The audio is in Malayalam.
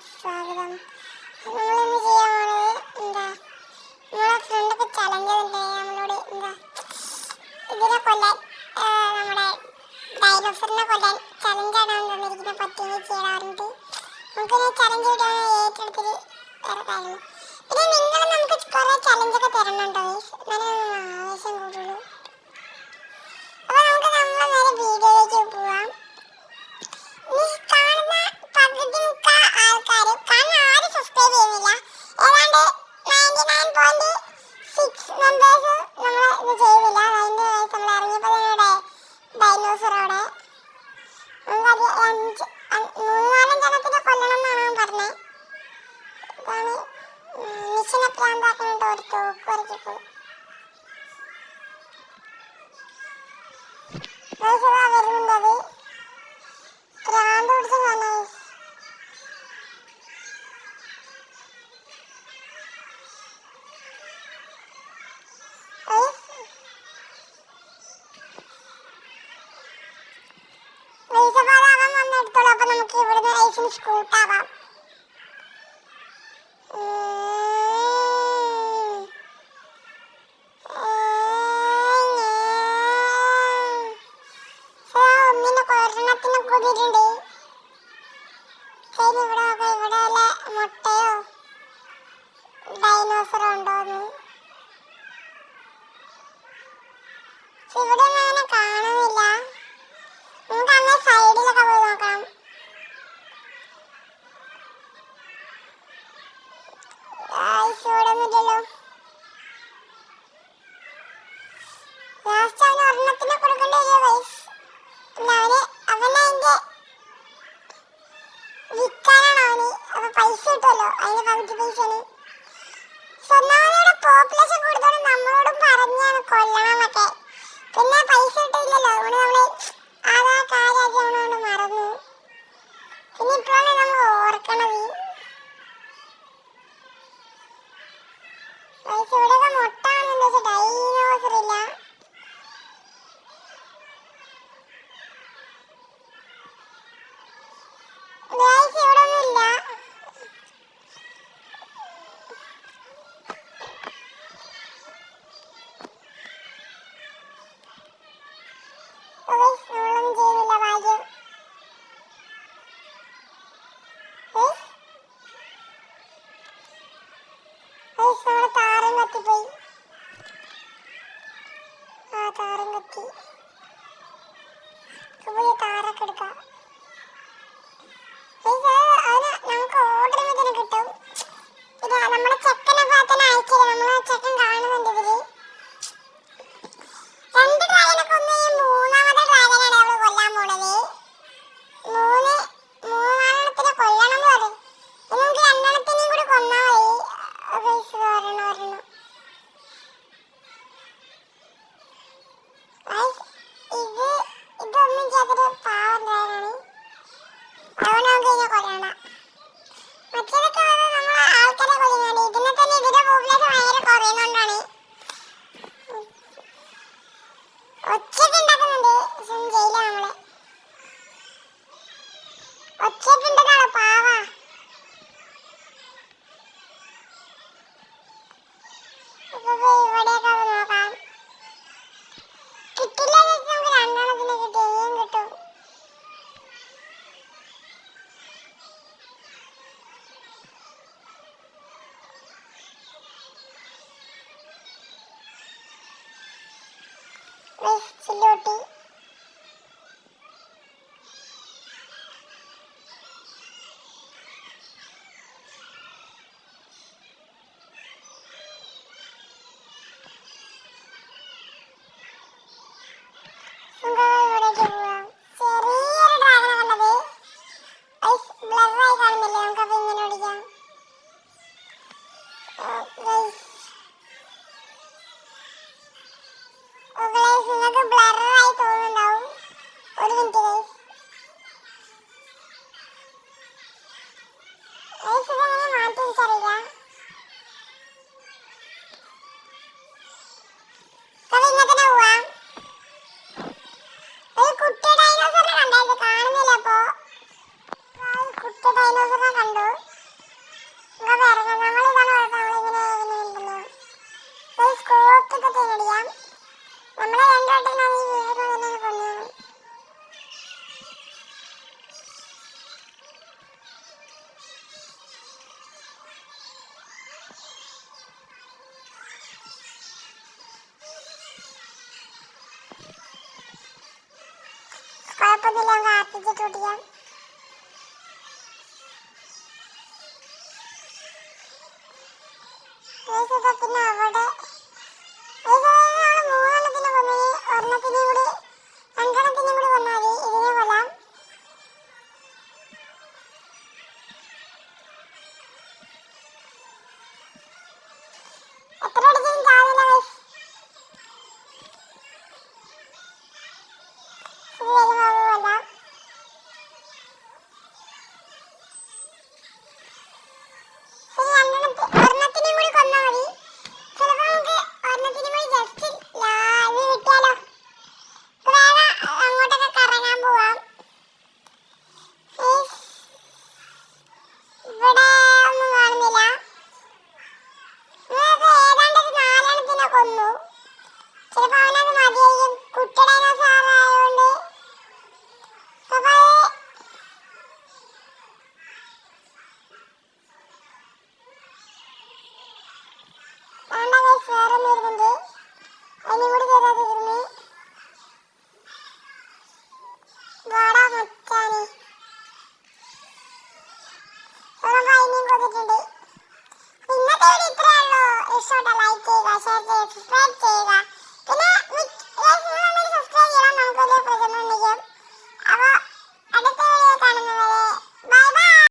സ്വാഗതം. നമ്മളിന്ന് ചെയ്യാൻ പോണത് നമ്മളെ ഫ്രണ്ടൊക്കെ ചലഞ്ച് നമ്മളോട് ഇതിനെ കൊല്ലാൻ നമ്മുടെ ഡൈനോസറിനെ കൊല്ലാൻ ചലഞ്ചാണ് തന്നിരിക്കുന്നത്. പറ്റിയെങ്കിൽ ചെയ്യാറുണ്ട്. നമുക്കിനി ചലഞ്ച് വിടാൻ ഏറ്റെടുത്തിട്ട് വേറെ കാര്യങ്ങൾ പിന്നെ നിങ്ങൾ നമുക്ക് കുറേ ചലഞ്ചൊക്കെ തരണുണ്ടോ? എന്നാലും ആവശ്യം കൂടുള്ളൂ. അപ്പോൾ നമുക്ക് നേരെ വീഡിയോയിലേക്ക് പോവാം. സ്കൂട്ടാവാം. ഒന്നിനെ കൊരണത്തിന് കുതിരുണ്ട്. ഇവിടെ മുട്ടയോ ഡൈനോസറോ ഉണ്ടോന്ന് ഇവിടെ അങ്ങനെ കാണുന്നില്ല. നമുക്ക് അങ്ങനെ സൈഡിലൊക്കെ പോയി നോക്കണം. ഇവിടെ ഒന്നുമില്ലല്ലോ. ലാസ്റ്റ് അവന് ഒരെണ്ണത്തിനെ കൊടുക്കേണ്ടി വരും വയസ്സ്. പിന്നെ അവനതിന്റെ വിൽക്കാനാണ് അവന്. അപ്പൊ പൈസ കിട്ടുമല്ലോ, അതിന് പകുതി പൈസയാണ്. ഒന്നാമതോടെ പോപ്പുലേഷൻ കൂടുതലും നമ്മളോടും പറഞ്ഞാണ് കൊല്ലണമെന്നൊക്കെ. പിന്നെ പൈസ കിട്ടില്ലല്ലോ, അതുകൊണ്ട് നമ്മള് ആധാ കാര്യമാക്കി അവനോട് മറന്നു. പിന്നെ ഇപ്പോഴാണ് നമ്മൾ ഓർക്കണത്. ഇവിടെയൊക്കെ മുട്ടാണെന്ന് വെച്ചാൽ ഡൈനോസർ ഇല്ല. ഇവിടെ ഒന്നുമില്ല. നമ്മളൊന്നും ചെയ്തില്ല ഭാഗ്യം. നമ്മളെ താരം കത്തിപ്പോയി. താരം കത്തി. പുതിയ താരൊക്കെ എടുക്കാം. നമുക്ക് ഓർഡർ തന്നെ കിട്ടും. ഇത് നമ്മുടെ ചെക്കനെ ഭാഗത്തന്നെ അയച്ചില്ല. നമ്മളെ ചെക്കൻ കാണുന്നുണ്ട് ഇതില്. രണ്ട് ഡ്രാഗനൊക്കെ ഒന്ന് മൂന്നാമത്തെ ഡ്രാഗനാണ് അവള് കൊല്ലാൻ പോണത്. മൂന്നാലെണ്ണത്തിനെ കൊല്ലണം എന്ന് പറയും. നമുക്ക് രണ്ടെണ്ണത്തിനെയും കൂടി കൊന്നാ മതി. ഒരെണ്ണം ഇതൊന്നും ചെയ്തൊരു പാവം ഡ്രാഗനാണ്. അവനവൻ കഴിഞ്ഞാൽ കൊല്ലണ്ട. മറ്റേതൊക്കെ നമ്മളെ ആൾക്കാരെ കൊല്ലുന്നുണ്ട്. ഇതിനെ തന്നെ ഇതിന്റെ പോപ്പുലേഷൻ ഭയങ്കര കുറയുന്നോണ്ടാണ്. ഒച്ചയൊക്കെ ഉണ്ടാക്കുന്നുണ്ട്. ജയില നമ്മളെ ഒച്ചയൊക്കെ ഉണ്ടാക്കാണോ പാവാ. ഇവിടെയൊക്കെ നോക്കാം. കിട്ടില്ല നമുക്ക് രണ്ടെണ്ണത്തിന് കിട്ടിയും കിട്ടും. ചില്ലോട്ടി ഇവിടേക്ക് പോവാം. ചെറിയൊരു ഡ്രാഗനെ കണ്ടത്. ബ്ലറായി കാണുന്നില്ലേ? നമുക്കപ്പോ ഇങ്ങനെ ഓടിക്കാം. നിങ്ങൾക്ക് ബ്ലറായി തോന്നുന്നുണ്ടാവും. ഒരു മിനിറ്റ് ഇതെങ്ങനെ മാറ്റി എനിക്കറിയില്ല. അപ്പൊ ഇങ്ങനെ തന്നെ പോവാം. ഒരു കുട്ടി ഡൈനോസറിനെ കണ്ടായിരുന്നു, കാണുന്നില്ല. അപ്പൊ കുട്ടി ഡൈനോസറിനെ കണ്ടു. ഇങ്ങോട്ട് ഇറങ്ങാം. നമ്മളിങ്ങനെ ഒരു സ്കൂട്ടൊക്കെ തിരിയാം. നമ്മളെ രണ്ടോട്ടം ഈ വീട് തന്നെ കൊണ്ടുപോകും. കുഴപ്പമില്ല, നമുക്ക് ആർപ്പിച്ചിട്ട് ഓടിക്കാം. പിന്നെ അവിടെ മൂന്നെണ്ണത്തിന് കൊന്നു. ഒരെണ്ണത്തിനും കൂടി രണ്ടെണ്ണത്തിനും കൂടി കൊന്നാൽ മതി. ഇതിനെ കൊല്ലാം. എത്ര അടിച്ചാലും ചാവില്ല ഗൈസ്. ഇത് വരുമ്പോൾ കൊല്ലാം. ഒരെണ്ണത്തിനും കൂടി കൊന്നാൽ മതി. ചിലപ്പോൾ നമുക്ക് ഒരെണ്ണത്തിനും കൂടി ജസ്റ്റ് ലാഗ് കിട്ടിയാലോ. വേഗം അങ്ങോട്ടൊക്കെ കറങ്ങാൻ പോവാം. ഇവിടെ ഒന്നും കാണുന്നില്ല. ഏതാണ്ടൊരു 4 എണ്ണത്തിനെ കൊന്നു. ചിലപ്പോൾ അവനത് മതിയായിരിക്കും. കുട്ടടേന സാറായതുകൊണ്ട് വേറൊന്നും ഇരുന്നുണ്ട്. അതിനും കൂടി ചെയ്താൽ തീർന്ന്. വാടാ മച്ചാന്. അതിനെയും കൊന്നിട്ടുണ്ട്. ഇന്നത്തെ വീഡിയോ ഇത്രയേ ഉള്ളൂ. ഇഷ്ടപ്പെട്ട ലൈക്ക് ചെയ്യുക, ഷെയർ ചെയ്യുക, സബ്സ്ക്രൈബ് ചെയ്യുക. പിന്നെ സബ്സ്ക്രൈബ് ചെയ്യണം. നമുക്ക് വലിയ പ്രചരണം ചെയ്യാം.